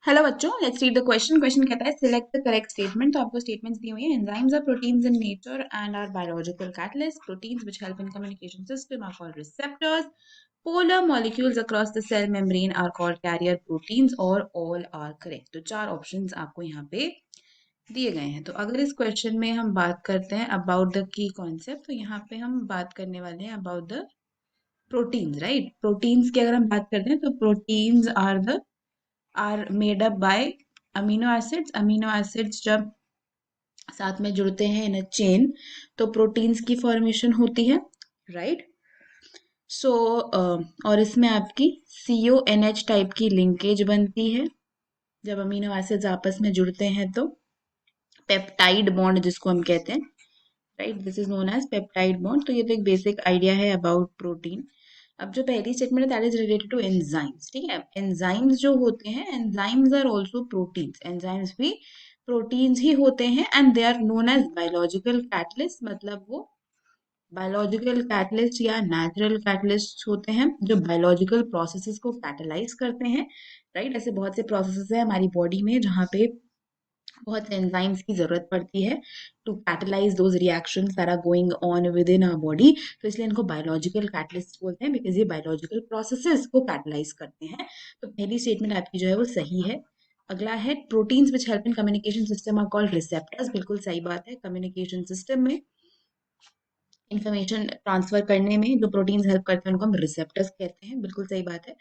Hello बच्चों, let's read the question. Question कहता है सिलेक्ट द करेक्ट स्टेटमेंट। तो आपको स्टेटमेंट्स दी हुई है। Enzymes are proteins in nature and are biological catalyst. Proteins which help in communication system are called receptors. Polar molecules across the cell membrane are called carrier proteins और all are correct. तो चार options आपको यहाँ पे दिए गए हैं। तो अगर इस क्वेश्चन में हम बात करते हैं अबाउट द की कॉन्सेप्ट, तो यहाँ पे हम बात करने वाले हैं about the proteins, right. Proteins की अगर हम बात करते हैं तो proteins are made up by amino acids. Amino acids जब साथ में जुड़ते हैं इन अ चेन तो प्रोटीन्स की फॉर्मेशन होती है, राइट। सो और इसमें आपकी CONH टाइप की लिंकेज बनती है जब अमीनो एसिड्स आपस में जुड़ते हैं। तो पेप्टाइड बॉन्ड जिसको हम कहते हैं, right, this is known as peptide bond. तो ये तो एक बेसिक आइडिया है अबाउट प्रोटीन। अब जो पहली स्टेटमेंट है that is related to enzymes, ठीक है। एंजाइम्स जो होते हैं, enzymes are also proteins. Enzymes भी प्रोटीन्स ही होते हैं and they are known as biological catalyst. मतलब वो बायोलॉजिकल कैटलिस्ट या नेचुरल कैटलिस्ट होते हैं जो बायोलॉजिकल प्रोसेसेस को कैटलाइज करते हैं, राइट। ऐसे बहुत से प्रोसेसेस हैं हमारी बॉडी में जहाँ पे बहुत एंजाइम्स की जरूरत पड़ती है to catalyse those reactions that are going on within our body. तो इसलिए इनको बायोलॉजिकल कैटलिस्ट बोलते हैं बिकॉज ये बायोलॉजिकल प्रोसेसेस को कैटलाइज करते हैं। तो पहली स्टेटमेंट आपकी जो है वो सही है। अगला है proteins which help in communication system are called receptors. बिल्कुल सही बात है। कम्युनिकेशन सिस्टम में इंफॉर्मेशन ट्रांसफर करने में जो प्रोटीन्स हेल्प करते हैं उनको हम रिसेप्टर्स कहते हैं। बिल्कुल सही बात है।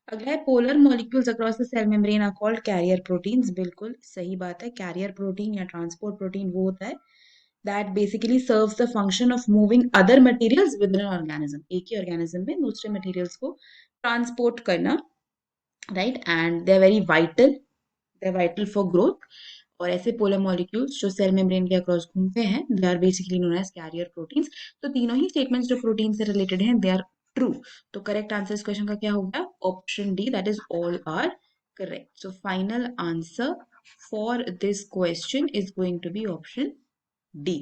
अगला है polar molecules across the cell membrane are called carrier proteins. बिल्कुल सही बात है। कैरियर प्रोटीन या ट्रांसपोर्ट प्रोटीन वो होता है that basically serves the function of moving other materials within organism. एक ही ऑर्गेनिज्म में दूसरे मटेरियल्स को ट्रांसपोर्ट करना, right. And they are very vital, they are vital for growth. और ऐसे पोलर मॉलिक्यूल्स जो सेल मेम्ब्रेन के अक्रॉस घूमते हैं they are basically known as carrier proteins. तो तीनों ही स्टेटमेंट्स जो प्रोटीन से रिलेटेड हैं दे आर ट्रू। तो करेक्ट आंसर इस क्वेश्चन का क्या होगा? Option D, that is all are correct. So final answer for this question is going to be option D.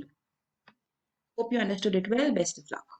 Hope you understood it well. Best of luck.